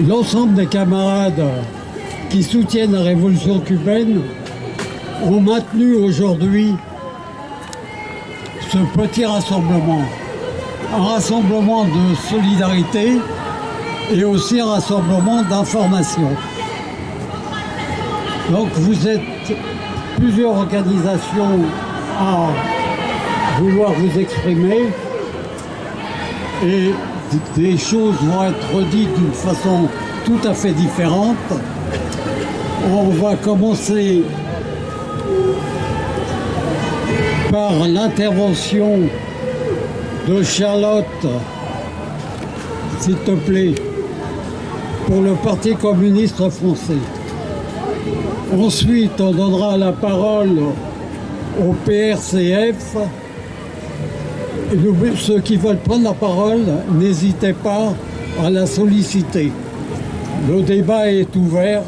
l'ensemble des camarades qui soutiennent la révolution cubaine ont maintenu aujourd'hui ce petit rassemblement. Un rassemblement de solidarité et aussi un rassemblement d'information. Donc vous êtes plusieurs organisations à vouloir vous exprimer et des choses vont être dites d'une façon tout à fait différente. On va commencer par l'intervention de Charlotte, s'il te plaît, pour le Parti communiste français. Ensuite, on donnera la parole au PRCF. Ceux qui veulent prendre la parole, n'hésitez pas à la solliciter. Le débat est ouvert.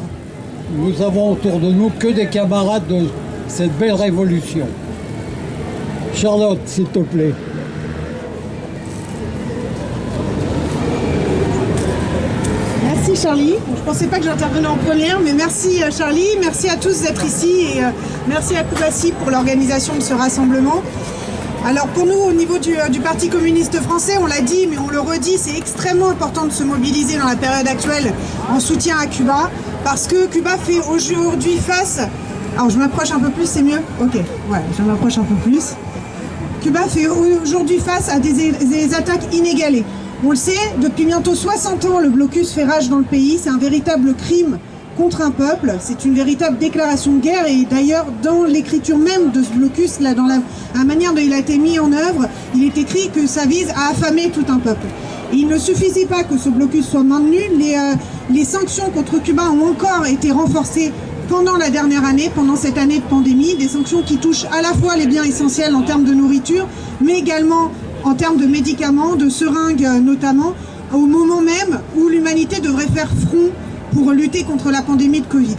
Nous avons autour de nous que des camarades de cette belle révolution. Charlotte, s'il te plaît. Merci Charlie. Je ne pensais pas que j'intervenais en première, mais merci Charlie, merci à tous d'être ici et merci à Koubassi pour l'organisation de ce rassemblement. Alors pour nous, au niveau du Parti communiste français, on l'a dit, mais on le redit, c'est extrêmement important de se mobiliser dans la période actuelle en soutien à Cuba, parce que Cuba fait aujourd'hui face... Alors je m'approche un peu plus, c'est mieux? Ok, ouais, je m'approche un peu plus. Cuba fait aujourd'hui face à des attaques inégalées. On le sait, depuis bientôt 60 ans, le blocus fait rage dans le pays, c'est un véritable crime contre un peuple, c'est une véritable déclaration de guerre et d'ailleurs dans l'écriture même de ce blocus, là, dans la manière dont il a été mis en œuvre, il est écrit que ça vise à affamer tout un peuple. Et il ne suffisait pas que ce blocus soit maintenu, les sanctions contre Cuba ont encore été renforcées pendant la dernière année, pendant cette année de pandémie, des sanctions qui touchent à la fois les biens essentiels en termes de nourriture, mais également en termes de médicaments, de seringues notamment, au moment même où l'humanité devrait faire front pour lutter contre la pandémie de Covid.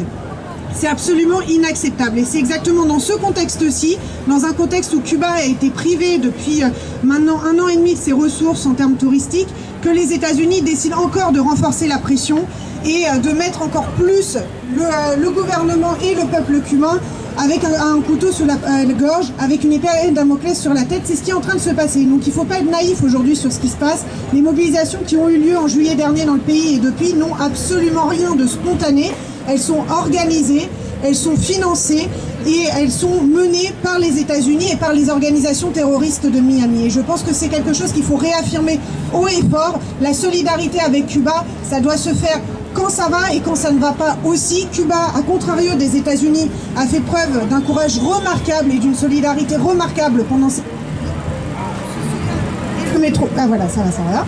C'est absolument inacceptable et c'est exactement dans ce contexte-ci, dans un contexte où Cuba a été privé depuis maintenant 1 an et demi de ses ressources en termes touristiques, que les États-Unis décident encore de renforcer la pression et de mettre encore plus le gouvernement et le peuple cubain avec un couteau sous la gorge, avec une épée de Damoclès sur la tête. C'est ce qui est en train de se passer. Donc il ne faut pas être naïf aujourd'hui sur ce qui se passe. Les mobilisations qui ont eu lieu en juillet dernier dans le pays et depuis n'ont absolument rien de spontané. Elles sont organisées, elles sont financées et elles sont menées par les États-Unis et par les organisations terroristes de Miami. Et je pense que c'est quelque chose qu'il faut réaffirmer haut et fort. La solidarité avec Cuba, ça doit se faire quand ça va et quand ça ne va pas aussi. Cuba, à contrario des États-Unis, a fait preuve d'un courage remarquable et d'une solidarité remarquable pendant ces... Le métro, ah voilà, ça va.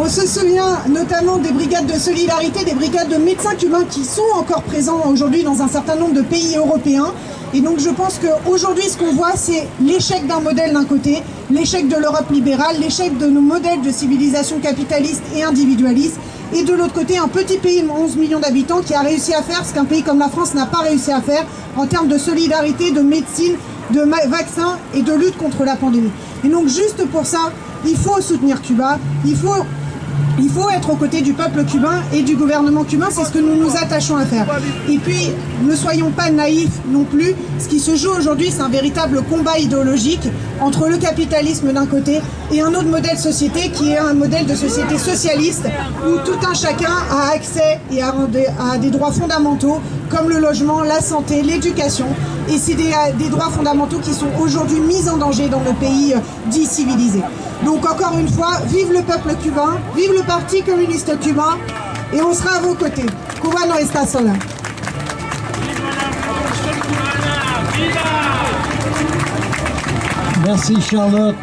On se souvient notamment des brigades de solidarité, des brigades de médecins cubains qui sont encore présents aujourd'hui dans un certain nombre de pays européens. Et donc je pense qu'aujourd'hui ce qu'on voit c'est l'échec d'un modèle d'un côté, l'échec de l'Europe libérale, l'échec de nos modèles de civilisation capitaliste et individualiste. Et de l'autre côté, un petit pays de 11 millions d'habitants qui a réussi à faire ce qu'un pays comme la France n'a pas réussi à faire en termes de solidarité, de médecine, de vaccins et de lutte contre la pandémie. Et donc juste pour ça, il faut soutenir Cuba, il faut être aux côtés du peuple cubain et du gouvernement cubain, c'est ce que nous nous attachons à faire. Et puis, ne soyons pas naïfs non plus, ce qui se joue aujourd'hui, c'est un véritable combat idéologique entre le capitalisme d'un côté et un autre modèle de société qui est un modèle de société socialiste où tout un chacun a accès et a des droits fondamentaux comme le logement, la santé, l'éducation. Et c'est des droits fondamentaux qui sont aujourd'hui mis en danger dans nos pays dits civilisés. Donc encore une fois, vive le peuple cubain, vive le Parti communiste cubain, et on sera à vos côtés. Cuba no está sola. Merci Charlotte.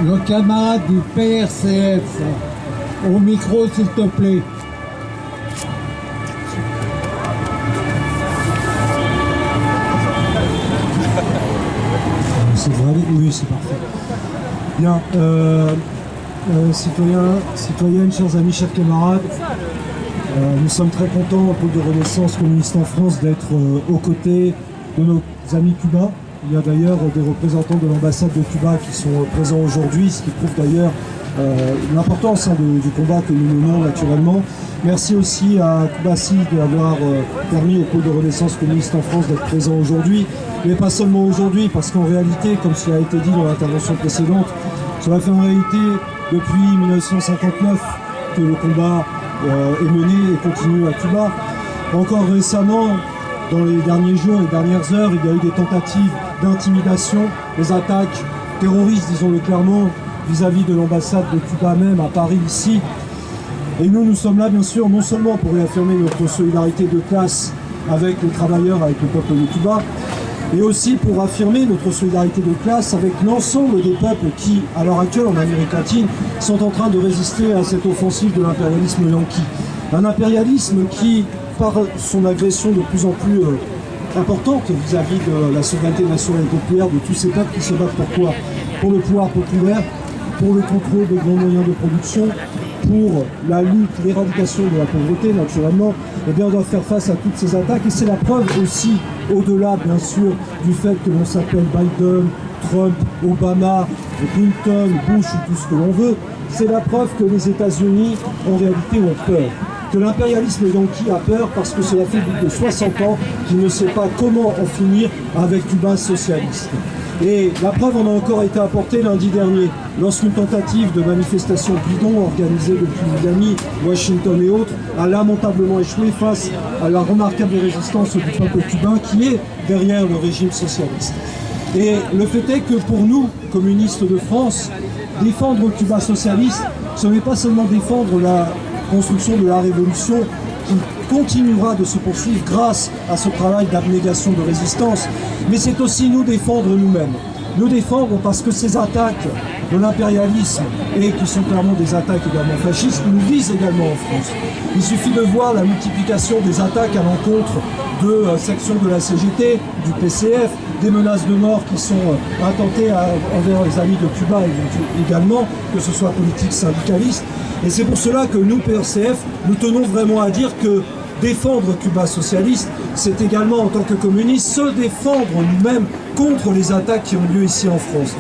Le camarade du PRCF, au micro s'il te plaît. C'est vrai, oui, c'est parfait. Bien, citoyennes, chers amis, chers camarades, nous sommes très contents au pôle de Renaissance communiste en France d'être aux côtés de nos amis cubains. Il y a d'ailleurs des représentants de l'ambassade de Cuba qui sont présents aujourd'hui, ce qui prouve d'ailleurs l'importance du combat que nous menons naturellement. Merci aussi à Koubassi d'avoir permis au pôle de renaissance communiste en France d'être présent aujourd'hui, mais pas seulement aujourd'hui, parce qu'en réalité, comme cela a été dit dans l'intervention précédente, cela fait en réalité depuis 1959 que le combat est mené et continue à Cuba. Encore récemment, dans les derniers jours, les dernières heures, il y a eu des tentatives d'intimidation, des attaques terroristes, disons-le clairement, vis-à-vis de l'ambassade de Cuba même, à Paris, ici. Et nous sommes là, bien sûr, non seulement pour réaffirmer notre solidarité de classe avec les travailleurs, avec le peuple de Cuba, et aussi pour affirmer notre solidarité de classe avec l'ensemble des peuples qui, à l'heure actuelle, en Amérique latine, sont en train de résister à cette offensive de l'impérialisme yankee. Un impérialisme qui, par son agression de plus en plus importante vis-à-vis de la souveraineté nationale et populaire de tous ces peuples qui se battent pour quoi? Pour le pouvoir populaire, pour le contrôle des grands moyens de production, pour la lutte, l'éradication de la pauvreté, naturellement, eh bien on doit faire face à toutes ces attaques. Et c'est la preuve aussi, au-delà bien sûr du fait que l'on s'appelle Biden, Trump, Obama, Clinton, Bush ou tout ce que l'on veut, c'est la preuve que les États-Unis en réalité ont peur. Que l'impérialisme yankee a peur parce que cela fait plus de 60 ans qu'il ne sait pas comment en finir avec Cuba socialiste. Et la preuve en a encore été apportée lundi dernier, lorsqu'une tentative de manifestation bidon organisée depuis Miami, Washington et autres a lamentablement échoué face à la remarquable résistance du peuple cubain qui est derrière le régime socialiste. Et le fait est que pour nous, communistes de France, défendre Cuba socialiste, ce n'est pas seulement défendre la construction de la révolution qui continuera de se poursuivre grâce à ce travail d'abnégation de résistance, mais c'est aussi nous défendre nous-mêmes. Nous défendre parce que ces attaques de l'impérialisme, et qui sont clairement des attaques également fascistes, nous visent également en France. Il suffit de voir la multiplication des attaques à l'encontre de sections de la CGT, du PCF, des menaces de mort qui sont intentées envers les amis de Cuba également, que ce soit politiques, syndicalistes. Et c'est pour cela que nous, PRCF, nous tenons vraiment à dire que défendre Cuba socialiste, c'est également, en tant que communistes, se défendre nous-mêmes contre les attaques qui ont lieu ici en France.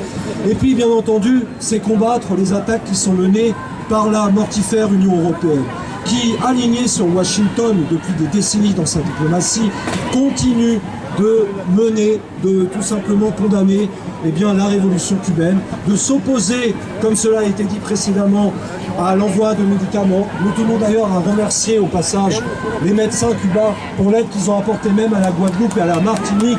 Et puis, bien entendu, c'est combattre les attaques qui sont menées par la mortifère Union européenne, qui, alignée sur Washington depuis des décennies dans sa diplomatie, continue de mener, de tout simplement condamner la révolution cubaine, de s'opposer, comme cela a été dit précédemment, à l'envoi de médicaments. Nous tenons d'ailleurs à remercier au passage les médecins cubains pour l'aide qu'ils ont apportée même à la Guadeloupe et à la Martinique,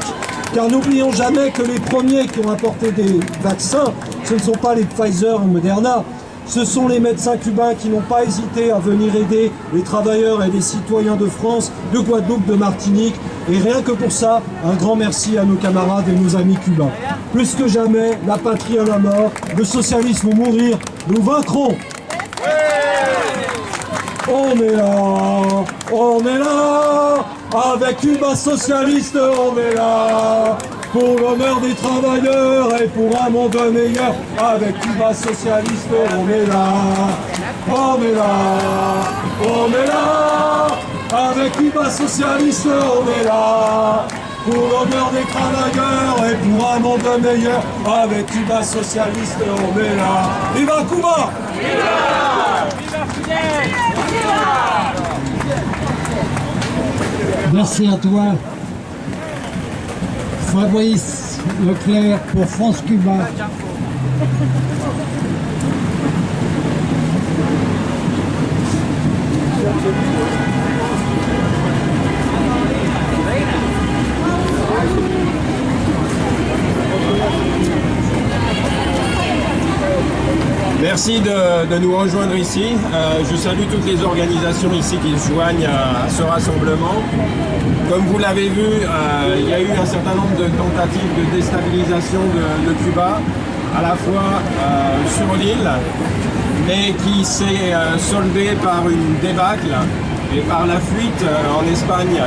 car n'oublions jamais que les premiers qui ont apporté des vaccins, ce ne sont pas les Pfizer ou Moderna, ce sont les médecins cubains qui n'ont pas hésité à venir aider les travailleurs et les citoyens de France, de Guadeloupe, de Martinique. Et rien que pour ça, un grand merci à nos camarades et nos amis cubains. Plus que jamais, la patrie à la mort, le socialisme ou mourir, nous vaincrons. On est là, avec Cuba socialiste, on est là, pour l'honneur des travailleurs et pour un monde meilleur, avec Cuba socialiste, on est là, avec Cuba socialiste, on est là, pour l'honneur des travailleurs et pour un monde meilleur, avec Cuba socialiste, on est là. Viva Cuba! Merci à toi, Fabrice Leclerc pour France Cuba. Merci de nous rejoindre ici. Je salue toutes les organisations ici qui se joignent à ce rassemblement. Comme vous l'avez vu, il y a eu un certain nombre de tentatives de déstabilisation de Cuba, à la fois sur l'île, mais qui s'est soldée par une débâcle et par la fuite en Espagne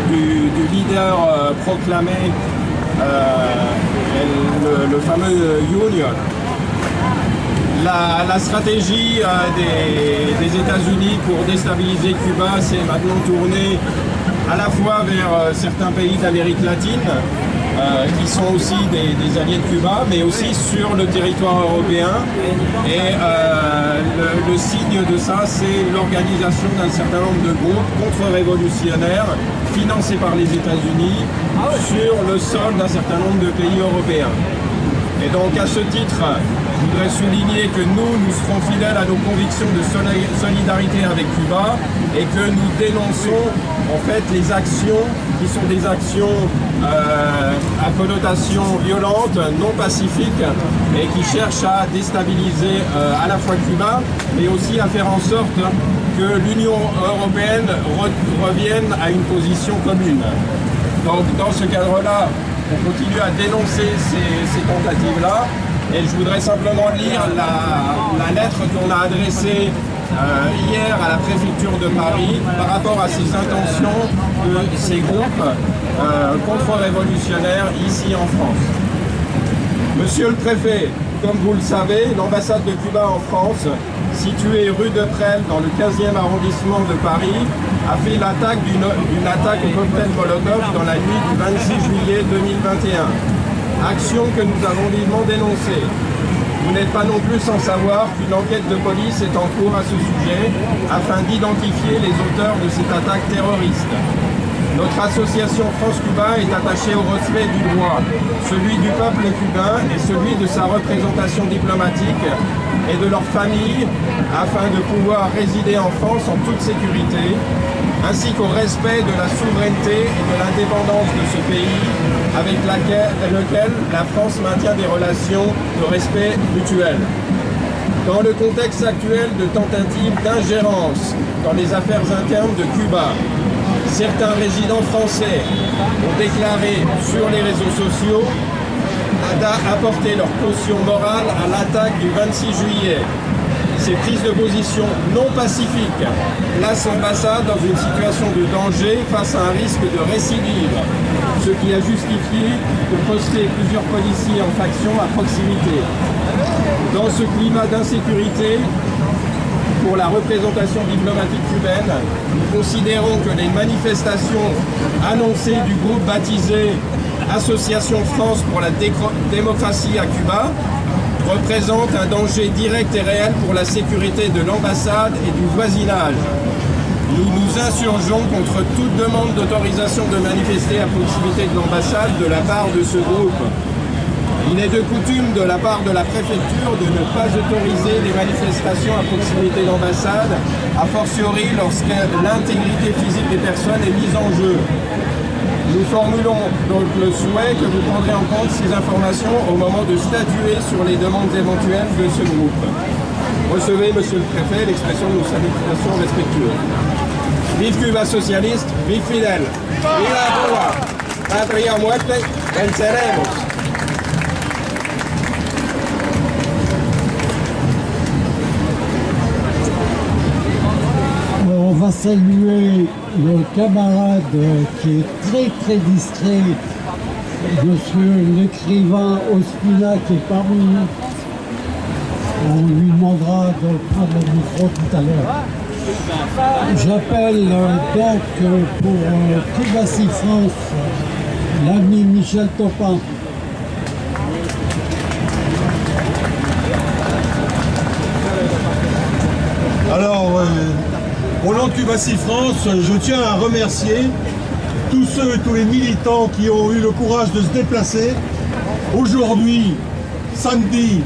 du leader proclamé, le fameux Junior. La stratégie des États-Unis pour déstabiliser Cuba s'est maintenant tournée à la fois vers certains pays d'Amérique latine qui sont aussi des alliés de Cuba, mais aussi sur le territoire européen. Et le signe de ça, c'est l'organisation d'un certain nombre de groupes contre-révolutionnaires financés par les États-Unis sur le sol d'un certain nombre de pays européens. Et donc à ce titre, je voudrais souligner que nous serons fidèles à nos convictions de solidarité avec Cuba et que nous dénonçons en fait les actions qui sont des actions à connotation violente, non pacifique et qui cherchent à déstabiliser à la fois Cuba mais aussi à faire en sorte que l'Union européenne revienne à une position commune. Donc dans ce cadre-là, on continue à dénoncer ces tentatives-là. Et je voudrais simplement lire la lettre qu'on a adressée hier à la préfecture de Paris par rapport à ces intentions de ces groupes contre-révolutionnaires ici en France. Monsieur le préfet, comme vous le savez, l'ambassade de Cuba en France, située rue de Presles dans le 15e arrondissement de Paris, a fait l'attaque d'une attaque au cocktail Molotov dans la nuit du 26 juillet 2021. Action que nous avons vivement dénoncée. Vous n'êtes pas non plus sans savoir qu'une enquête de police est en cours à ce sujet afin d'identifier les auteurs de cette attaque terroriste. Notre association France-Cuba est attachée au respect du droit, celui du peuple cubain et celui de sa représentation diplomatique et de leur famille, afin de pouvoir résider en France en toute sécurité, ainsi qu'au respect de la souveraineté et de l'indépendance de ce pays avec lequel la France maintient des relations de respect mutuel. Dans le contexte actuel de tentatives d'ingérence dans les affaires internes de Cuba, certains résidents français ont déclaré sur les réseaux sociaux apporter leur caution morale à l'attaque du 26 juillet. Ces prises de position non pacifiques placent l'ambassade dans une situation de danger face à un risque de récidive, ce qui a justifié de poster plusieurs policiers en faction à proximité. Dans ce climat d'insécurité, pour la représentation diplomatique cubaine, nous considérons que les manifestations annoncées du groupe baptisé Association France pour la démocratie à Cuba représentent un danger direct et réel pour la sécurité de l'ambassade et du voisinage. Nous nous insurgeons contre toute demande d'autorisation de manifester à proximité de l'ambassade de la part de ce groupe. Il est de coutume de la part de la préfecture de ne pas autoriser les manifestations à proximité de l'ambassade, a fortiori lorsque l'intégrité physique des personnes est mise en jeu. Nous formulons donc le souhait que vous prendrez en compte ces informations au moment de statuer sur les demandes éventuelles de ce groupe. Recevez, Monsieur le Préfet, l'expression de nos salutations respectueuses. Vive Cuba socialiste, vive Fidel. Viva Cuba. Patria o muerte, venceremos. On va saluer le camarade qui est très discret, monsieur l'écrivain Ospina qui est parmi nous. On lui demandera de prendre le micro tout à l'heure. J'appelle donc pour Cubacy France l'ami Michel Topin. Alors, au nom de Cubacy France, je tiens à remercier tous les militants qui ont eu le courage de se déplacer aujourd'hui, samedi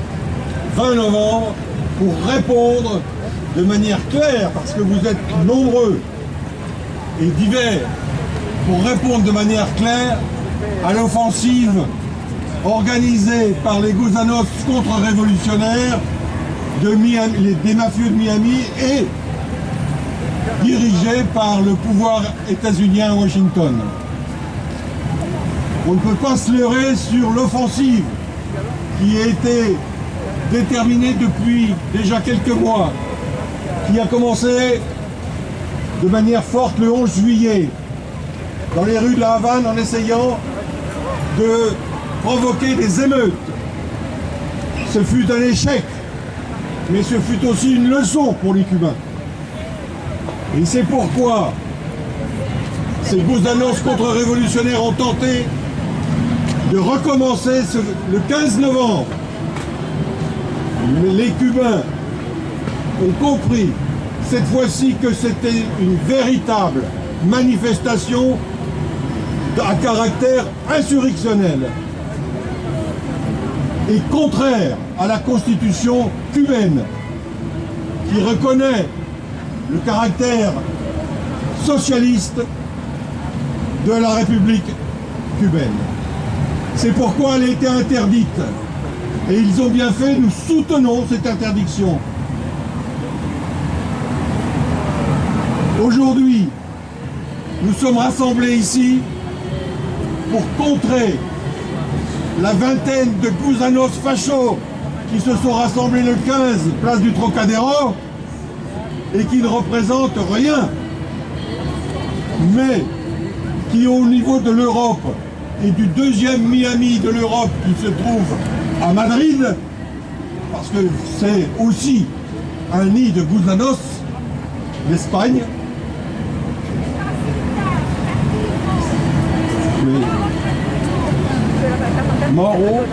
20 novembre, pour répondre de manière claire, parce que vous êtes nombreux et divers, pour répondre de manière claire à l'offensive organisée par les gouvernements contre-révolutionnaires des mafieux de Miami et dirigés par le pouvoir états-unien à Washington. On ne peut pas se leurrer sur l'offensive qui a été déterminée depuis déjà quelques mois, qui a commencé de manière forte le 11 juillet dans les rues de la Havane en essayant de provoquer des émeutes. Ce fut un échec, mais ce fut aussi une leçon pour les Cubains. Et c'est pourquoi ces grosses annonces contre-révolutionnaires ont tenté de recommencer le 15 novembre. Mais les Cubains ont compris cette fois-ci que c'était une véritable manifestation à caractère insurrectionnel et contraire à la constitution cubaine qui reconnaît le caractère socialiste de la République cubaine. C'est pourquoi elle a été interdite. Et ils ont bien fait, nous soutenons cette interdiction. Aujourd'hui, nous sommes rassemblés ici pour contrer la vingtaine de gousanos fachos qui se sont rassemblés le 15, place du Trocadéro, et qui ne représentent rien, mais qui au niveau de l'Europe et du deuxième Miami de l'Europe qui se trouve à Madrid, parce que c'est aussi un nid de gousanos, l'Espagne. Moro.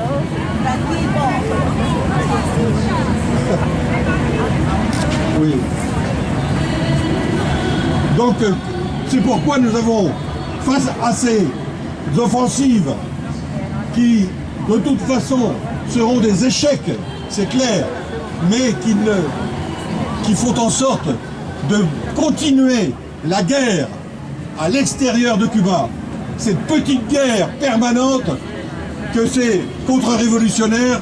Oui. Donc, c'est pourquoi nous avons, face à ces offensives qui, de toute façon, seront des échecs, c'est clair, mais qui font en sorte de continuer la guerre à l'extérieur de Cuba, cette petite guerre permanente que ces contre-révolutionnaires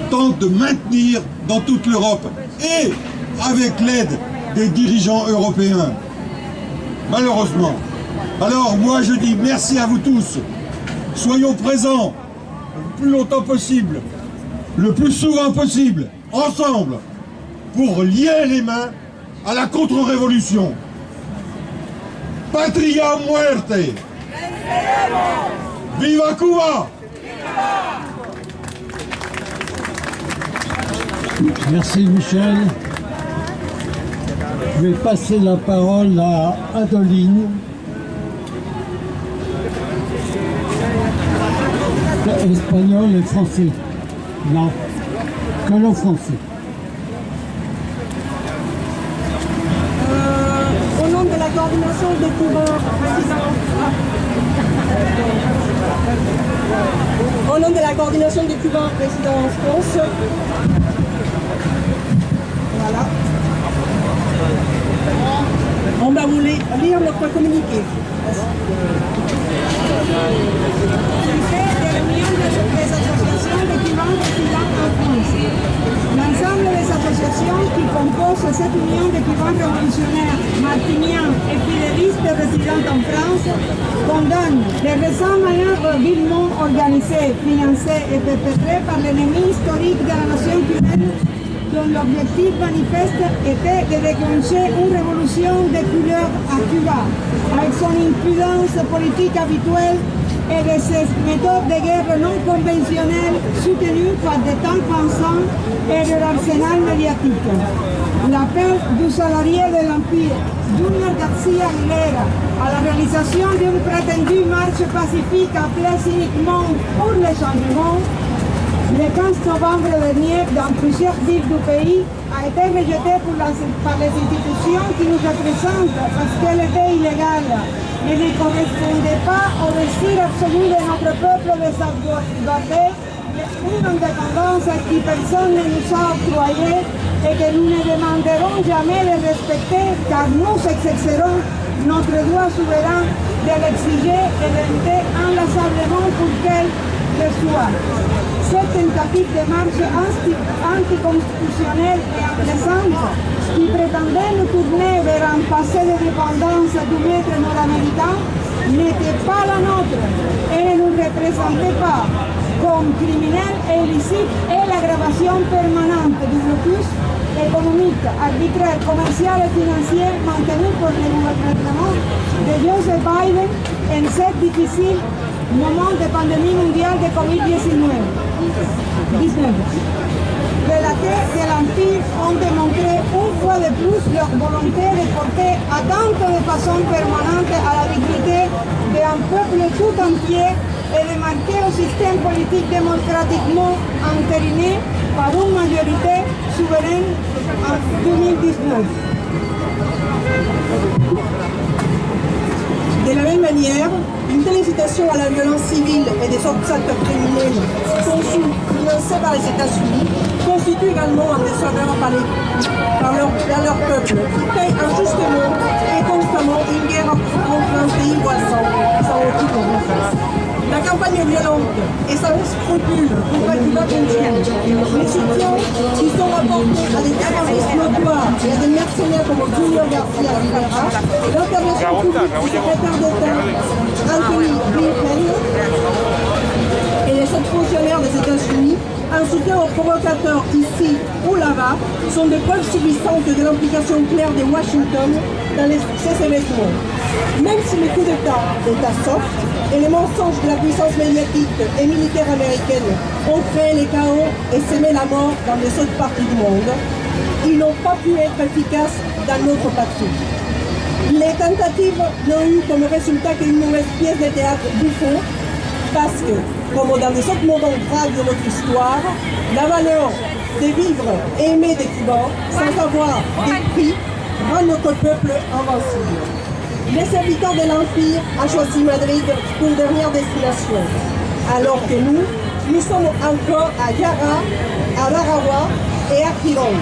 tentent de maintenir dans toute l'Europe et avec l'aide des dirigeants européens. Malheureusement. Alors moi je dis merci à vous tous. Soyons présents le plus longtemps possible, le plus souvent possible, ensemble, pour lier les mains à la contre-révolution. Patria muerte! Viva Cuba! Merci Michel. Je vais passer la parole à Adeline. Espagnol et français. Non, que le français. Au nom de la coordination des Cubains au nom de la coordination des Cubains résidant en France, voilà. On va vous lire notre communiqué. Des associations de Cubains résidant en France. L'ensemble des associations qui composent cette union de Cubains révolutionnaires, martiniens et fidélistes résidant en France condamnent les récentes manœuvres vilement organisées, financées et perpétrées par l'ennemi historique de la nation cubaine, dont l'objectif manifeste était de déclencher une révolution de couleur à Cuba, avec son impudence politique habituelle et de ses méthodes de guerre non conventionnelles soutenues par des temps pensants et de l'arsenal médiatique. L'appel du salarié de l'Empire, Junior García Aguilera, à la réalisation d'une prétendue marche pacifique appelée cyniquement pour le changement, le 15 novembre dernier, dans plusieurs villes du pays, a été rejeté par les institutions qui nous représentent parce qu'elle était illégale et ne correspondait pas au désir absolu de notre peuple de sauvegarder une indépendance qui personne ne nous a octroyée et que nous ne demanderons jamais de respecter car nous exercerons notre droit souverain de l'exiger et de lutter inlassablement pour qu'elle le soit. Cette tentative de marche anticonstitutionnelle et indécente qui prétendait nous tourner vers un passé de dépendance du maître nord-américain n'était pas la nôtre et ne nous représentait pas comme criminels et illicites et l'aggravation permanente du blocus économique, arbitraire, commercial et financier maintenu par le gouvernement de Joseph Biden en cette difficile moment de pandémie mondiale de Covid-19. Relatés de l'Empire ont démontré une fois de plus leur volonté de porter atteinte de façon permanente à la dignité d'un peuple tout entier et de marquer au système politique démocratiquement entérinée par une majorité souveraine en 2019. De la même manière, une telle incitation à la violence civile et des autres actes criminels conçus, financés par les États-Unis, constitue également un désordre par leur peuple, qui paye injustement et constamment une guerre contre un pays voisin, sans aucune réponse. La campagne violente et sans scrupule contre Cuba continue. Les soutiens qui sont apportés à des terroristes notoires et à des mercenaires comme Junior Garcia Rivera, l'intervention publique du secrétaire d'État Anthony Blinken et les autres fonctionnaires des États-Unis, un soutien aux provocateurs ici ou là-bas, sont des preuves suffisantes de l'implication claire de Washington dans ces événements. Même si le coup d'État soft et les mensonges de la puissance médiatique et militaire américaine ont créé les chaos et sémé la mort dans les autres parties du monde, ils n'ont pas pu être efficaces dans notre patrie. Les tentatives n'ont eu comme résultat qu'une mauvaise pièce de théâtre bouffon, parce que, comme dans les autres moments graves de notre histoire, la valeur de vivre et aimer des Cubains sans avoir des prix rend notre peuple invincible. Les habitants de l'Empire ont choisi Madrid pour dernière destination, alors que nous sommes encore à Yara, à Baragua et à Quirón.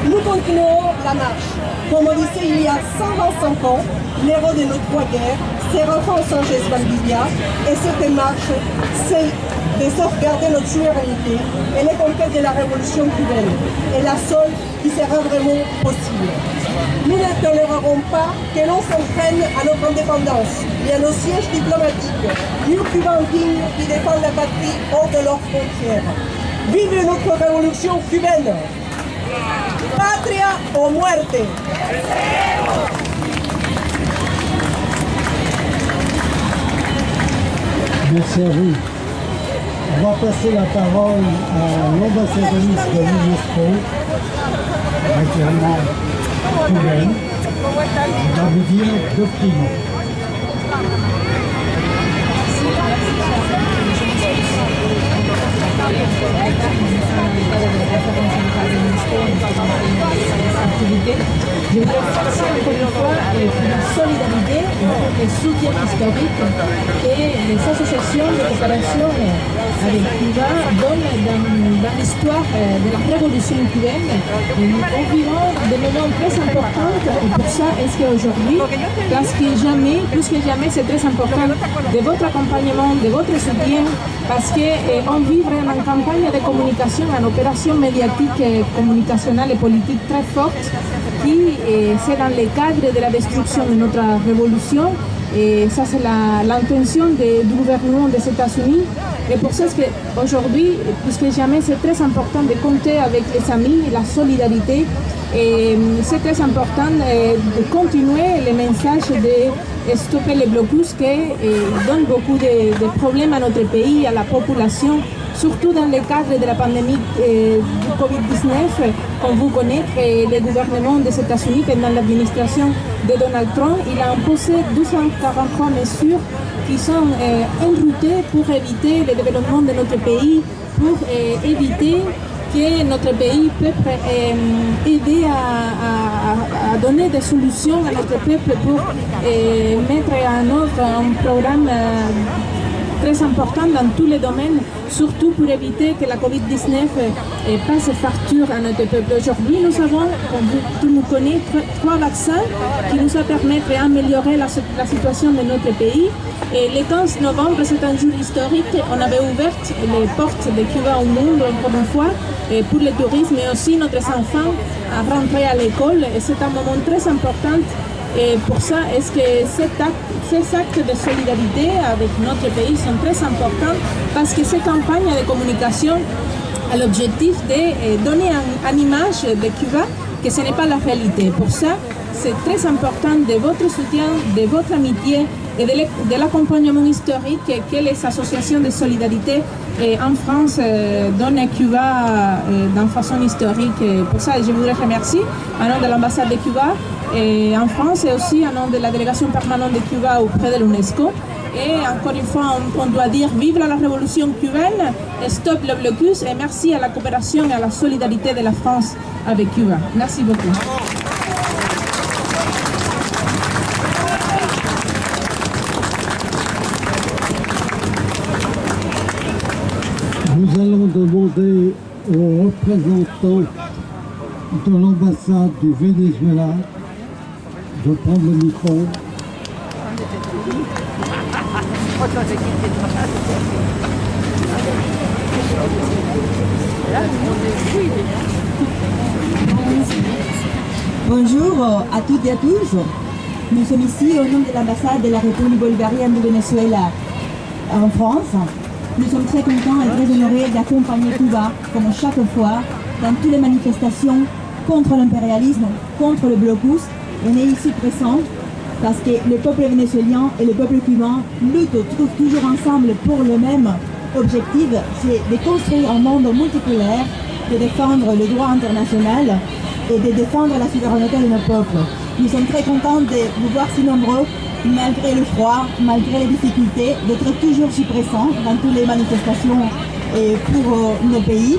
Nous continuons la marche. Comme on disait il y a 125 ans, l'héros de nos trois guerres, Serafin Sánchez Valdivia, et cette marche, c'est de sauvegarder notre souveraineté et les conquêtes de la révolution cubaine, et la seule qui sera vraiment possible. Nous ne tolérerons pas que l'on s'entraîne à notre indépendance et à nos sièges diplomatiques, nous Cubains dignes qui défendent la patrie hors de leurs frontières. Vive notre révolution cubaine! Patria o muerte! Merci à vous. On va passer la parole à l'ambassadrice de l'UNESCO, actuellement cubaine. On va vous dire deux petits mots. Je voudrais remercier encore une fois pour la solidarité et pour le soutien historique que les associations de coopération avec Cuba donnent dans l'histoire de la révolution cubaine. Nous vivons des moments très importants et pour ça est-ce qu'aujourd'hui, plus que jamais, c'est très important de votre accompagnement, de votre soutien, parce qu'on vit vraiment une campagne de communication, une opération médiatique, communicationnelle et politique très forte qui c'est dans le cadre de la destruction de notre révolution et ça c'est l'intention du gouvernement des États-Unis et pour ça qu'aujourd'hui, plus que jamais, c'est très important de compter avec les amis, la solidarité et c'est très important de continuer les messages de stopper les blocus qui donnent beaucoup de problèmes à notre pays, à la population, surtout dans le cadre de la pandémie du Covid-19. Comme vous connaissez, le gouvernement des États-Unis, pendant l'administration de Donald Trump, il a imposé 243 mesures qui sont enroutées pour éviter le développement de notre pays, pour éviter que notre pays peut aider à donner des solutions à notre peuple pour mettre en œuvre un programme très important dans tous les domaines, surtout pour éviter que la Covid-19 passe facture à notre peuple. Aujourd'hui, nous avons, comme tout nous connaît, 3 vaccins qui nous permettent d'améliorer la situation de notre pays. Et le 15 novembre, c'est un jour historique. On avait ouvert les portes de Cuba au monde, encore une fois, pour le tourisme, mais aussi notre enfants à rentrer à l'école. Et c'est un moment très important. Et pour ça, est-ce que ces actes de solidarité avec notre pays sont très importants parce que ces campagnes de communication ont l'objectif de donner une image de Cuba que ce n'est pas la réalité. Pour ça, c'est très important de votre soutien, de votre amitié et de l'accompagnement historique que les associations de solidarité en France donnent à Cuba d'une façon historique. Pour ça, je voudrais remercier au nom de l'ambassade de Cuba en France et aussi au nom de la délégation permanente de Cuba auprès de l'UNESCO. Et encore une fois, on doit dire vive la révolution cubaine, stop le blocus et merci à la coopération et à la solidarité de la France avec Cuba. Merci beaucoup. Nous allons demander aux représentants de l'ambassade du Venezuela de prendre le micro. Bonjour à toutes et à tous. Nous sommes ici au nom de l'ambassade de la République bolivarienne du Venezuela en France. Nous sommes très contents et très honorés d'accompagner Cuba, comme chaque fois, dans toutes les manifestations contre l'impérialisme, contre le blocus. On est ici présents parce que le peuple vénézuélien et le peuple cubain luttent toujours ensemble pour le même objectif, c'est de construire un monde multipolaire, de défendre le droit international et de défendre la souveraineté de nos peuples. Nous sommes très contents de vous voir si nombreux, malgré le froid, malgré les difficultés, d'être toujours si présents dans toutes les manifestations pour nos pays.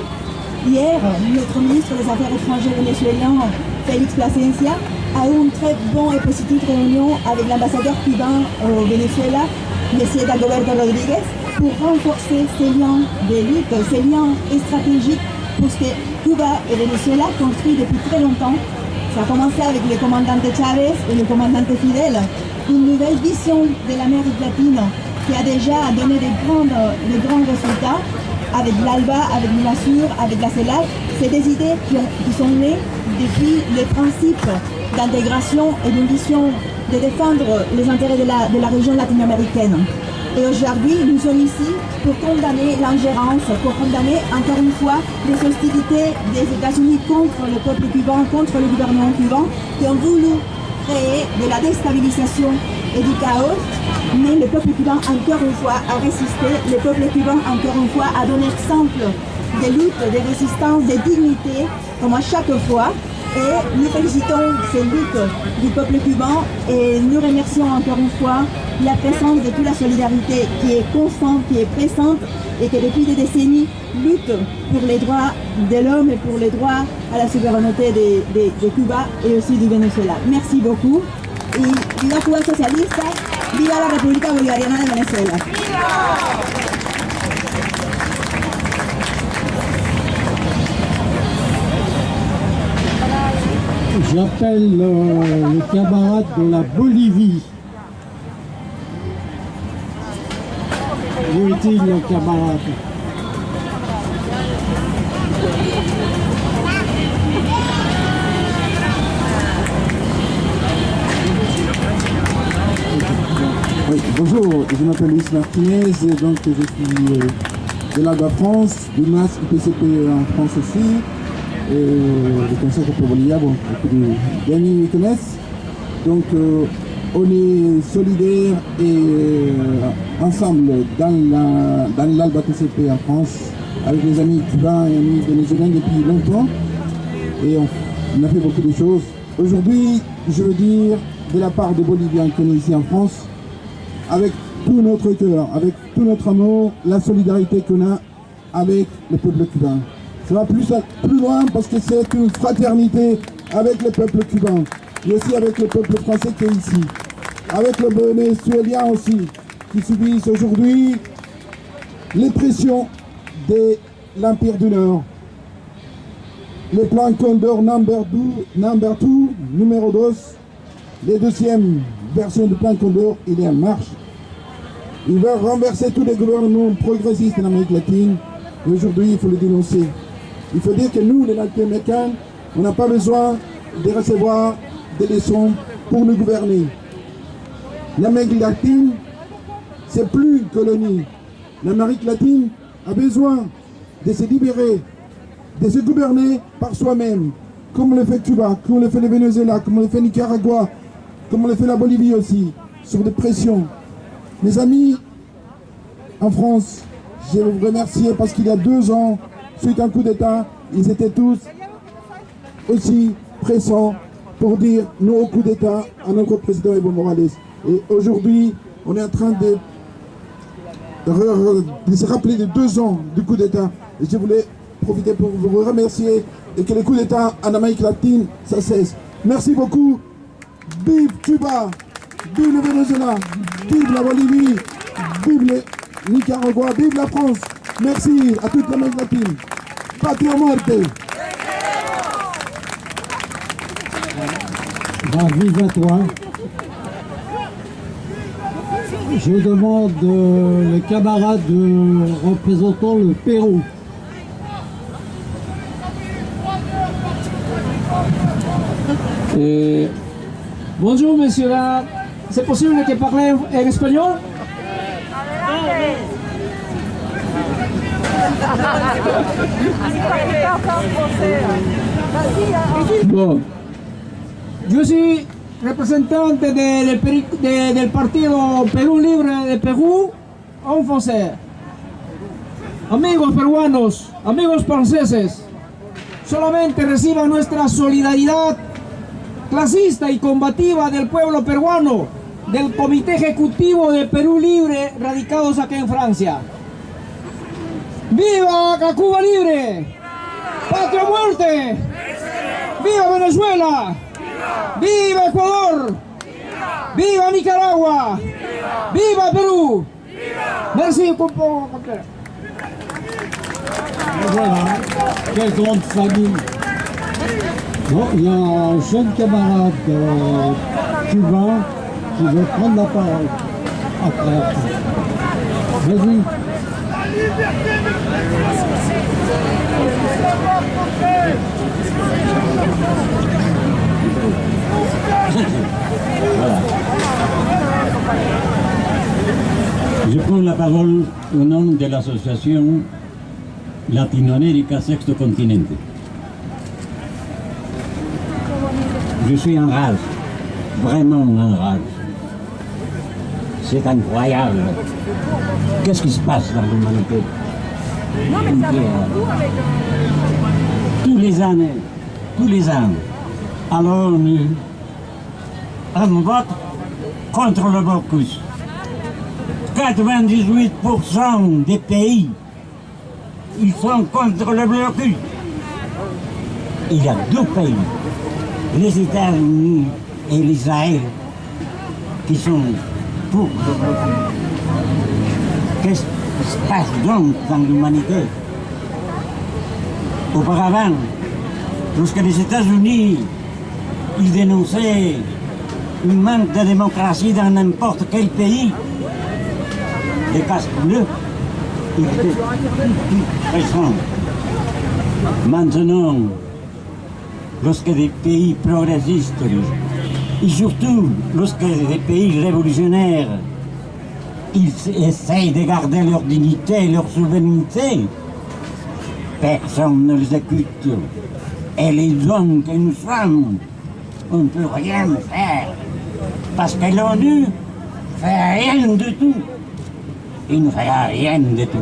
Hier, notre ministre des Affaires étrangères vénézuélien, Félix Plasencia, a eu une très bonne et positive réunion avec l'ambassadeur cubain au Venezuela, M. Dagoberto Rodríguez, pour renforcer ces liens de lutte, ces liens stratégiques, parce que Cuba et Venezuela construisent depuis très longtemps. Ça a commencé avec le commandant Chávez et le commandant Fidel, une nouvelle vision de l'Amérique latine qui a déjà donné de grands résultats avec l'ALBA, avec l'UNASUR, avec la CELAC. C'est des idées qui sont nées depuis les principes d'intégration et d'une vision de défendre les intérêts de la région latino-américaine. Et aujourd'hui, nous sommes ici pour condamner l'ingérence, pour condamner encore une fois les hostilités des États-Unis contre le peuple cubain, contre le gouvernement cubain, qui ont voulu créer de la déstabilisation et du chaos. Mais le peuple cubain, encore une fois, a résisté. Le peuple cubain, encore une fois, a donné exemple de lutte, de résistance, de dignité, comme à chaque fois. Et nous félicitons ces luttes du peuple cubain et nous remercions encore une fois la présence de toute la solidarité qui est constante, qui est présente et qui depuis des décennies lutte pour les droits de l'homme et pour les droits à la souveraineté de Cuba et aussi du Venezuela. Merci beaucoup. Et viva Cuba socialista, viva la República Bolivariana de Venezuela. J'appelle les camarades de la Bolivie. Où est-il le camarade? Oui, bonjour, je m'appelle Luis Martinez, donc je suis de l'ALBA France, du MAS IPCP en France aussi. Le Conseil pour Bolivia, bon, beaucoup d'amis me connaissent. Donc on est solidaires et ensemble dans l'ALBA TCP en France, avec les amis cubains et amis vénézuéliens depuis longtemps. Et on a fait beaucoup de choses. Aujourd'hui, je veux dire, de la part des Boliviens qui sont ici en France, avec tout notre cœur, avec tout notre amour, la solidarité qu'on a avec le peuple cubain. Ça va plus loin parce que c'est une fraternité avec le peuple cubain et aussi avec le peuple français qui est ici. Avec le Vénézuélien aussi, qui subissent aujourd'hui les pressions de l'Empire du Nord. Le plan Condor number 2, numéro 2, la deuxième version du plan Condor, il est en marche. Il va renverser tous les gouvernements progressistes en Amérique latine. Et aujourd'hui, il faut le dénoncer. Il faut dire que nous, les Latino-Américains, on n'a pas besoin de recevoir des leçons pour nous gouverner. L'Amérique latine, c'est plus une colonie. L'Amérique latine a besoin de se libérer, de se gouverner par soi-même, comme le fait Cuba, comme le fait le Venezuela, comme le fait Nicaragua, comme le fait la Bolivie aussi, sur des pressions. Mes amis, en France, je vais vous remercier parce qu'il y a 2 ans, suite à un coup d'État, ils étaient tous aussi pressants pour dire non au coup d'État à notre président Evo Morales. Et aujourd'hui, on est en train de de se rappeler de 2 ans du coup d'État. Et je voulais profiter pour vous remercier et que les coups d'État en Amérique latine, ça cesse. Merci beaucoup. Vive Cuba, vive le Venezuela, vive la Bolivie, vive le Nicaragua, vive la France. Merci à toute l'Amérique latine. Patria muerte. Vive à toi. Je demande les camarades représentant le Pérou. Bonjour, monsieur là. C'est possible que parle en espagnol? Bon. Je suis representante del partido Perú Libre de Perú en français. Amigos peruanos, amigos franceses, solamente reciban nuestra solidaridad clasista y combativa del pueblo peruano, del Comité Ejecutivo de Perú Libre, radicados aquí en Francia. ¡Viva Cuba Libre! ¡Patria o muerte! ¡Viva Venezuela! ¡Viva Ecuador! ¡Viva Nicaragua! ¡Viva Perú! Merci beaucoup. Voilà, quelle grande famille. Bon, il y a un jeune camarade cubain qui veut prendre la parole après. Vas-y. Voilà. Je prends la parole au nom de l'association Latinoamérica Sexto Continente. Je suis en rage, vraiment en rage. C'est incroyable. Qu'est-ce qui se passe dans l'humanité? Tous les ans, alors nous, on vote contre le blocus. 98% des pays, ils sont contre le blocus. Il y a 2 pays, les États-Unis et l'Israël, qui sont pour le blocus. Qu'est-ce qui se passe donc dans l'humanité? Auparavant, lorsque les États-Unis ils dénonçaient une manque de démocratie dans n'importe quel pays, les casques bleus, ils étaient plus présents. Maintenant, lorsque des pays progressistes, et surtout lorsque des pays révolutionnaires, ils essayent de garder leur dignité, leur souveraineté, personne ne les écoute. Et les hommes que nous sommes, on ne peut rien faire. Parce que l'ONU ne fait rien du tout. Il ne fait rien du tout.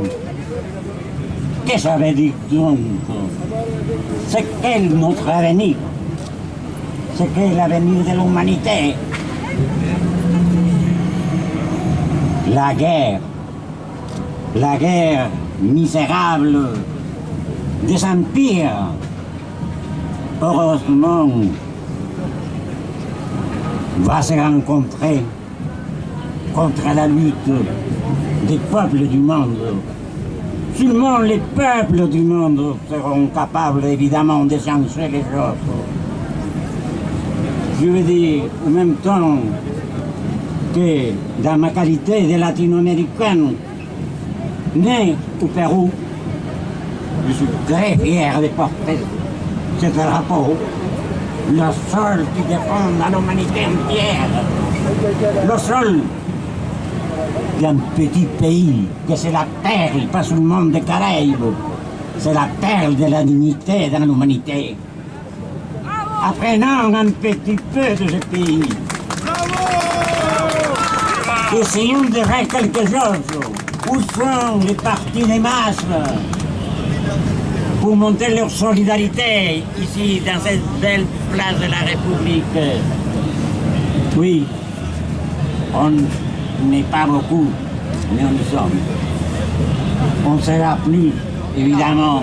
Qu'est-ce que ça veut dire donc? C'est quel notre avenir? C'est quel l'avenir de l'humanité? La guerre misérable des empires, heureusement, va se rencontrer contre la lutte des peuples du monde. Seulement les peuples du monde seront capables évidemment de changer les choses. Je veux dire, en même temps que dans ma qualité de latino-américaine, né au Pérou, je suis très fier de porter ce drapeau, le seul qui défend l'humanité entière, le seul d'un petit pays, que c'est la perle, pas seulement des Caraïbes, c'est la perle de la dignité dans l'humanité. Apprenons un petit peu de ce pays. Essayons de faire quelque chose. Où sont les partis des masses pour montrer leur solidarité ici, dans cette belle place de la République? Oui, on n'est pas beaucoup, mais on y sommes. on ne sera plus, évidemment.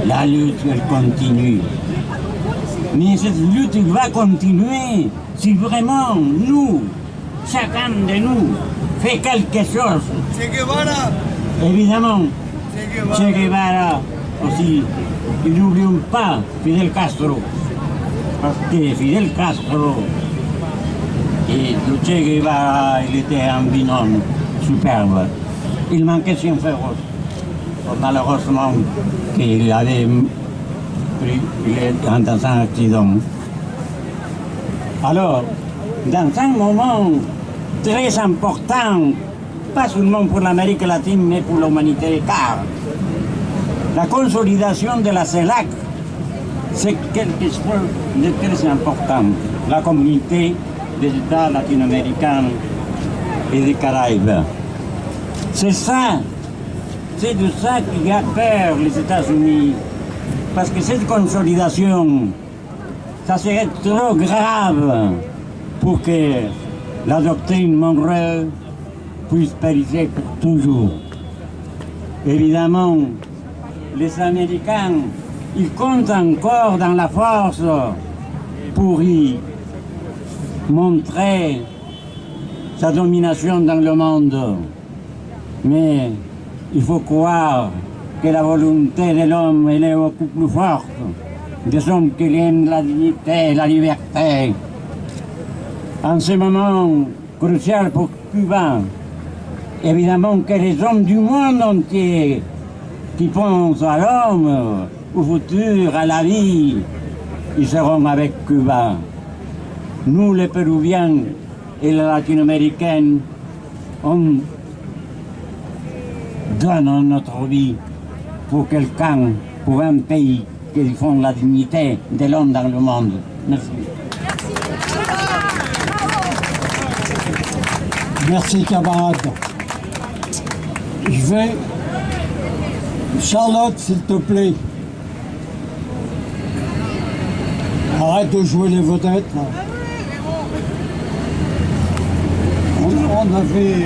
La lutte, elle continue. Mais cette lutte va continuer si vraiment nous, chacun de nous, fait quelque chose. Évidemment, Che Guevara aussi. Et n'oublions pas Fidel Castro. Parce que Fidel Castro et le Che Guevara, il était un binôme superbe. Il manquait Cienfuegos. Malheureusement, qu'il avait pris dans un accident. Alors, dans un moment très important, pas seulement pour l'Amérique latine, mais pour l'humanité, car la consolidation de la CELAC, c'est quelque chose de très important. La communauté des États latino-américains et des Caraïbes. C'est ça, c'est de ça qu'il y a peur les États-Unis. Parce que cette consolidation, ça serait trop grave pour que la doctrine Monroe puisse périr pour toujours. Évidemment, les Américains, ils comptent encore dans la force pour y montrer sa domination dans le monde. Mais il faut croire que la volonté de l'homme elle est beaucoup plus forte, des hommes qui aiment la dignité et la liberté. En ce moment crucial pour Cuba, évidemment que les hommes du monde entier qui pensent à l'homme, au futur, à la vie, ils seront avec Cuba. Nous, les Péruviens et les Latino-Américains, on donne notre vie pour quelqu'un, pour un pays qui défend la dignité de l'homme dans le monde. Merci. Merci, camarade. Je vais... Charlotte, s'il te plaît. Arrête de jouer les vedettes, là. On avait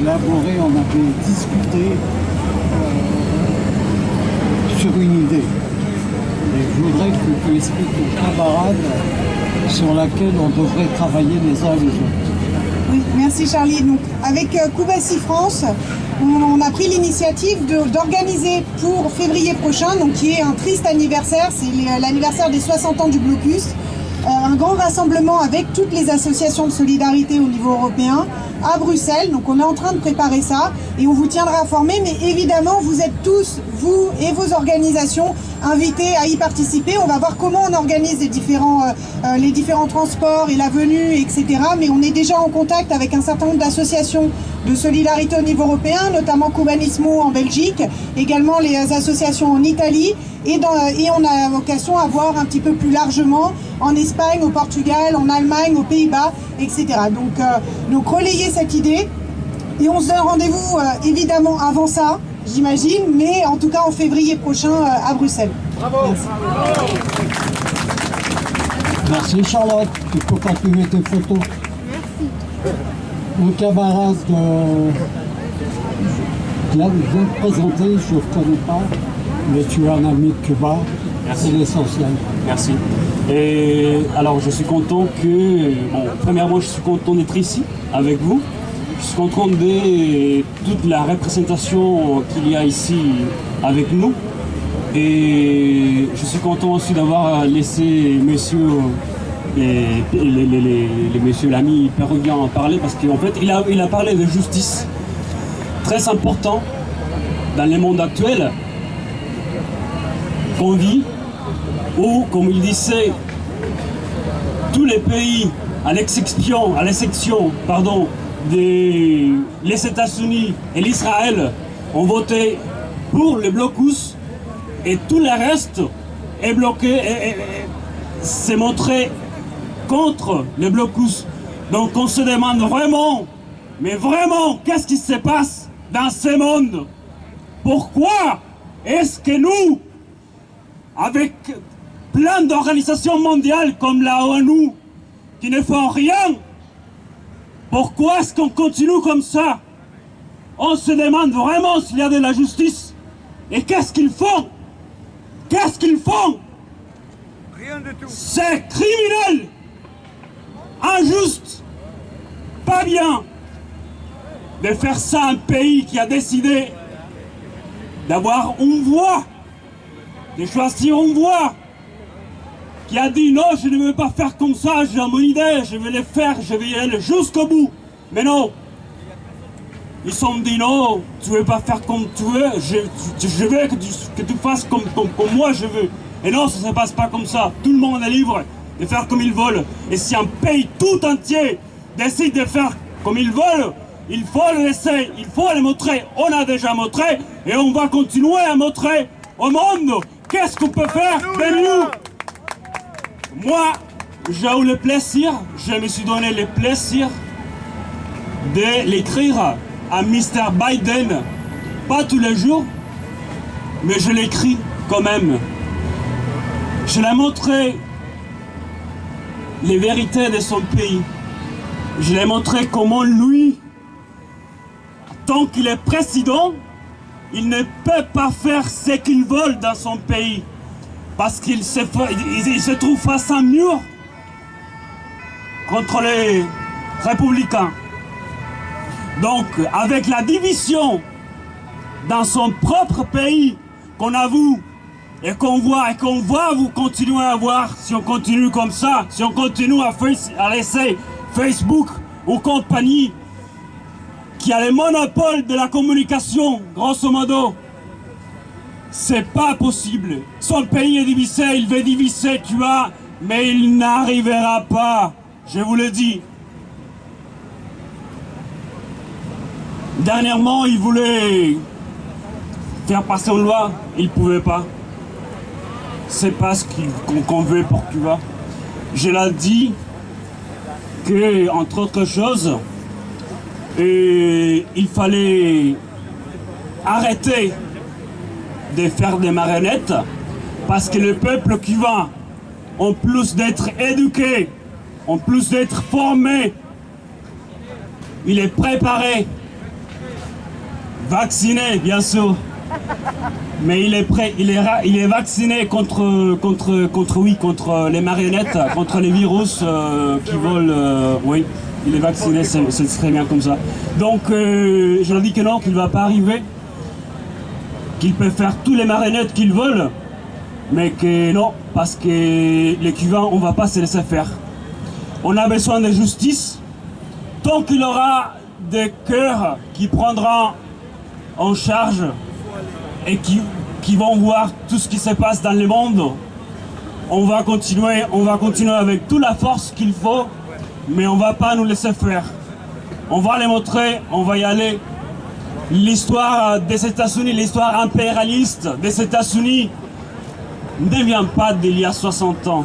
élaboré, on avait discuté sur une idée. Et je voudrais que tu expliques aux camarades sur laquelle on devrait travailler les uns les autres. Oui, merci Charlie. Donc, avec Cubassi France, on a pris l'initiative d'organiser pour février prochain, donc qui est un triste anniversaire, c'est l'anniversaire des 60 ans du blocus, un grand rassemblement avec toutes les associations de solidarité au niveau européen à Bruxelles. Donc on est en train de préparer ça et on vous tiendra informé, mais évidemment vous êtes tous, vous et vos organisations, invités à y participer. On va voir comment on organise les différents transports et la venue, etc. Mais on est déjà en contact avec un certain nombre d'associations de solidarité au niveau européen, notamment Cubanismo en Belgique, également les associations en Italie, et on a vocation à voir un petit peu plus largement en Espagne, au Portugal, en Allemagne, aux Pays-Bas, etc. Donc relayer cette idée, et on se donne rendez-vous évidemment avant ça, j'imagine, mais en tout cas en février prochain à Bruxelles. Bravo. Merci Charlotte, tu peux continuer tes photos. Merci. Le camarade qui vient de présenter, je ne connais pas, mais tu es un ami de Cuba, c'est l'essentiel. Merci. Et alors je suis content que, premièrement je suis content d'être ici avec vous. Je suis content de toute la représentation qu'il y a ici avec nous. Et je suis content aussi d'avoir laissé monsieur monsieur l'ami péruvien en parler, parce qu'en fait il a parlé de justice très important dans le monde actuel qu'on vit, où, comme il disait, tous les pays à l'exception les États-Unis et l'Israël ont voté pour le blocus, et tout le reste est bloqué et s'est montré contre le blocus. Donc on se demande vraiment, mais vraiment, qu'est-ce qui se passe dans ce monde? Pourquoi est-ce que nous, avec plein d'organisations mondiales comme la ONU, qui ne font rien, pourquoi est-ce qu'on continue comme ça? on se demande vraiment s'il y a de la justice. Et qu'est-ce qu'ils font? Qu'est-ce qu'ils font? Rien du tout. C'est criminel, injuste, pas bien de faire ça à un pays qui a décidé d'avoir une voix, de choisir une voix, qui a dit non, je ne veux pas faire comme ça, j'ai mon idée, je vais le faire, je vais y aller jusqu'au bout. Mais non, ils se sont dit non, tu ne veux pas faire comme tu veux, je veux que tu fasses comme moi je veux. Et non, ça ne se passe pas comme ça. Tout le monde est libre de faire comme ils veulent. Et si un pays tout entier décide de faire comme ils veulent, il faut le laisser, il faut le montrer. On a déjà montré et on va continuer à montrer au monde qu'est-ce qu'on peut faire de mieux. Moi, j'ai eu le plaisir, je me suis donné le plaisir de l'écrire à Mr. Biden. Pas tous les jours, mais je l'écris quand même. Je l'ai montré les vérités de son pays. Je l'ai montré comment lui, tant qu'il est président, il ne peut pas faire ce qu'il veut dans son pays. Parce qu'il se trouve face à un mur contre les républicains. Donc, avec la division dans son propre pays qu'on a vu et qu'on voit et qu'on va vous continuer à voir si on continue comme ça, si on continue à laisser Facebook ou compagnie qui a le monopole de la communication, grosso modo, c'est pas possible. Son pays est divisé, il veut diviser, tu vois, mais il n'arrivera pas, je vous le dis. Dernièrement, il voulait faire passer une loi, il ne pouvait pas. C'est pas ce qu'on veut pour Cuba. Je l'ai dit que, entre autres choses, il fallait arrêter de faire des marionnettes parce que le peuple cubain, en plus d'être éduqué, en plus d'être formé, il est préparé, vacciné bien sûr, mais il est prêt, il est vacciné contre les marionnettes, contre les virus qui volent. Oui, il est vacciné, c'est très bien comme ça. Donc je leur dis que non, qu'il ne va pas arriver, qu'il peut faire tous les marionnettes qu'ils veulent, mais que non, parce que les Cubains, on ne va pas se laisser faire. On a besoin de justice. Tant qu'il y aura des cœurs qui prendront en charge et qui vont voir tout ce qui se passe dans le monde, on va continuer avec toute la force qu'il faut, mais on ne va pas nous laisser faire. On va les montrer, on va y aller. L'histoire des États-Unis, l'histoire impérialiste des États-Unis ne vient pas d'il y a 60 ans.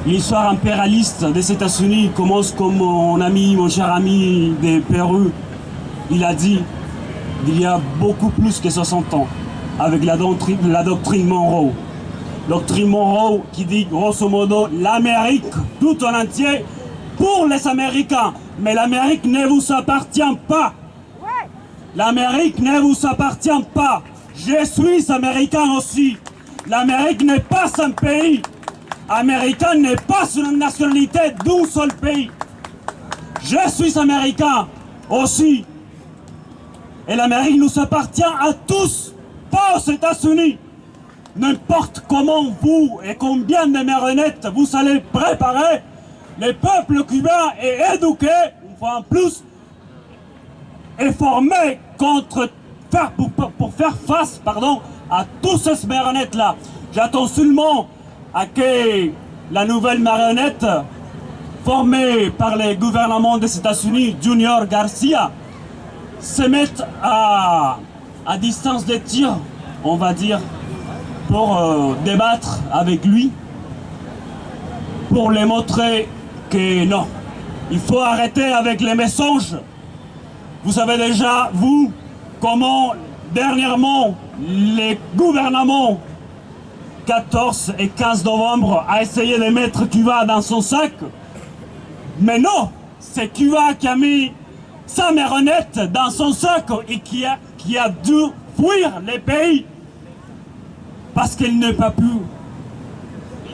L'histoire impérialiste des États-Unis commence comme mon cher ami de Pérou, il a dit, il y a beaucoup plus que 60 ans, avec la doctrine Monroe. Doctrine Monroe qui dit grosso modo l'Amérique tout en entier pour les Américains. Mais l'Amérique ne vous appartient pas. L'Amérique ne vous appartient pas. Je suis américain aussi. L'Amérique n'est pas un pays. Américain n'est pas une nationalité d'un seul pays. Je suis américain aussi. Et l'Amérique nous appartient à tous, pas aux États-Unis. N'importe comment vous et combien de marionnettes vous allez préparer, le peuple cubain est éduqué, une fois en plus, est formé pour faire face à toutes ces marionnettes-là. J'attends seulement à que la nouvelle marionnette formée par le gouvernement des États-Unis, Junior Garcia, se mette à distance de tir, on va dire, pour débattre avec lui, pour lui montrer que non, il faut arrêter avec les mensonges. Vous savez déjà, vous, comment dernièrement les gouvernements 14 et 15 novembre a essayé de mettre Cuba dans son sac. Mais non, c'est Cuba qui a mis sa marionnette dans son sac et qui a dû fuir les pays parce qu'il n'a pas pu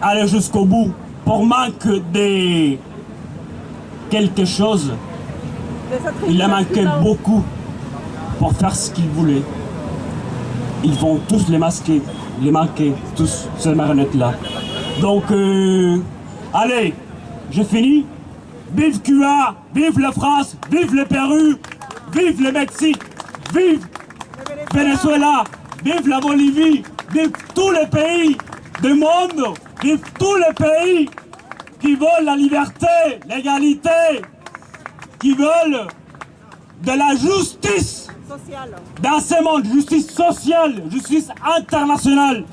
aller jusqu'au bout pour manque de quelque chose. Il a manqué beaucoup pour faire ce qu'il voulait. Ils vont tous les manquer, tous ces marionnettes-là. Donc, allez, j'ai fini. Vive Cuba, vive la France, vive le Pérou, vive le Mexique, vive Venezuela, vive la Bolivie, vive tous les pays du monde, vive tous les pays qui veulent la liberté, l'égalité, qui veulent de la justice dans ce monde, justice sociale, justice internationale.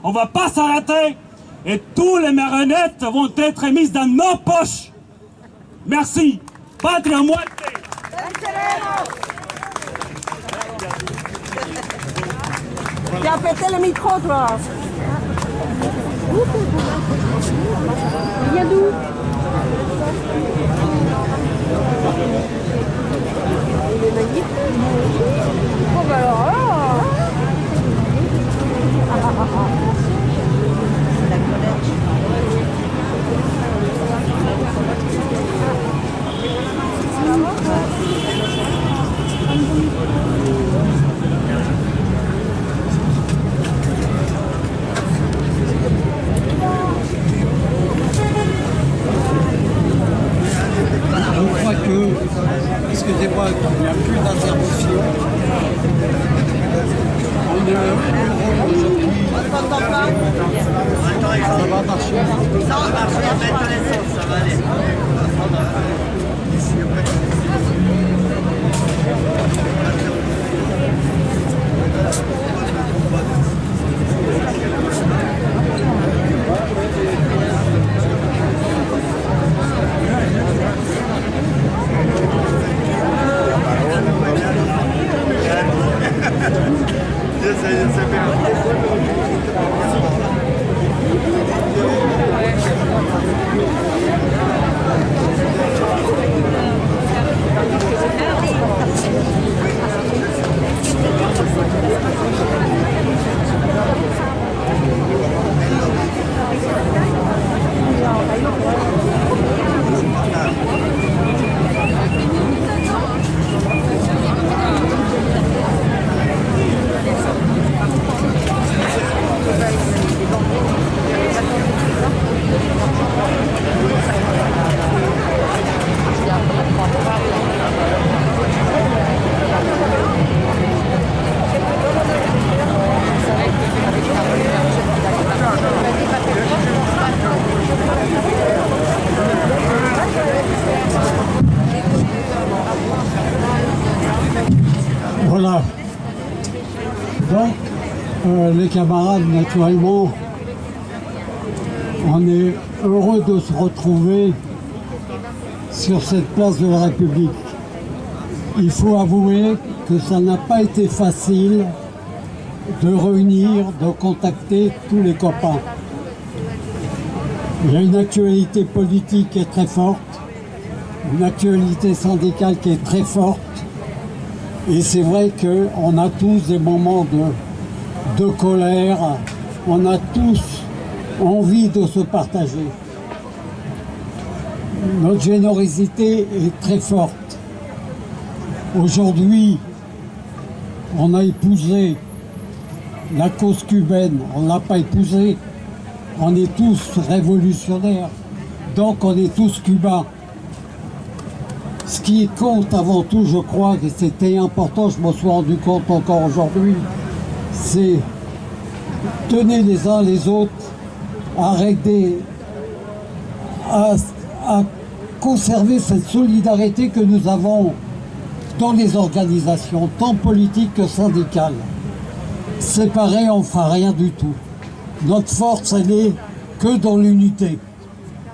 On ne va pas s'arrêter et tous les marionnettes vont être mises dans nos poches. Merci. Patria muerte. Tu as pété le micro, toi. Il y a d'où? Il est magnifique. Oh bah alors là. C'est la colère. Je crois que, excusez-moi, il n'y a plus d'interruption. On est heureux aujourd'hui. Ça va marcher. Ça va marcher, ça va aller. Voilà. Donc, les camarades, naturellement, on est heureux de se retrouver sur cette place de la République. Il faut avouer que ça n'a pas été facile de réunir, de contacter tous les copains. Il y a une actualité politique qui est très forte, une actualité syndicale qui est très forte, et c'est vrai qu'on a tous des moments de colère, on a tous envie de se partager. Notre générosité est très forte. Aujourd'hui, on a épousé la cause cubaine, on ne l'a pas épousée. On est tous révolutionnaires, donc on est tous cubains. Ce qui compte avant tout, je crois que c'était important, je m'en suis rendu compte encore aujourd'hui, c'est tenir les uns les autres à conserver cette solidarité que nous avons dans les organisations, tant politiques que syndicales. Séparés, on ne fera rien du tout. Notre force, elle est que dans l'unité.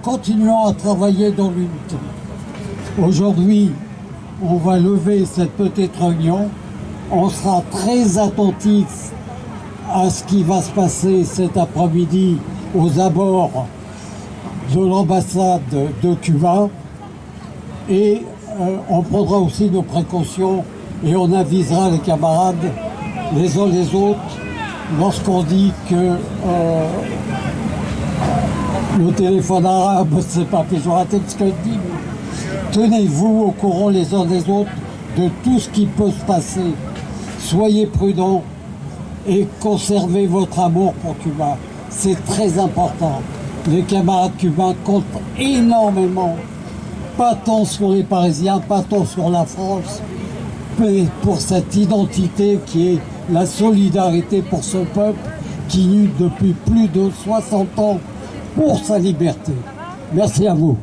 Continuons à travailler dans l'unité. Aujourd'hui, on va lever cette petite réunion. On sera très attentifs à ce qui va se passer cet après-midi aux abords de l'ambassade de Cuba. Et on prendra aussi nos précautions et on avisera les camarades les uns les autres lorsqu'on dit que le téléphone arabe, c'est pas péjoratif ce que je dis, mais tenez-vous au courant les uns des autres de tout ce qui peut se passer. Soyez prudents et conservez votre amour pour Cuba. C'est très important. Les camarades cubains comptent énormément, pas tant sur les Parisiens, pas tant sur la France, mais pour cette identité qui est la solidarité pour ce peuple qui lutte depuis plus de 60 ans pour sa liberté. Merci à vous.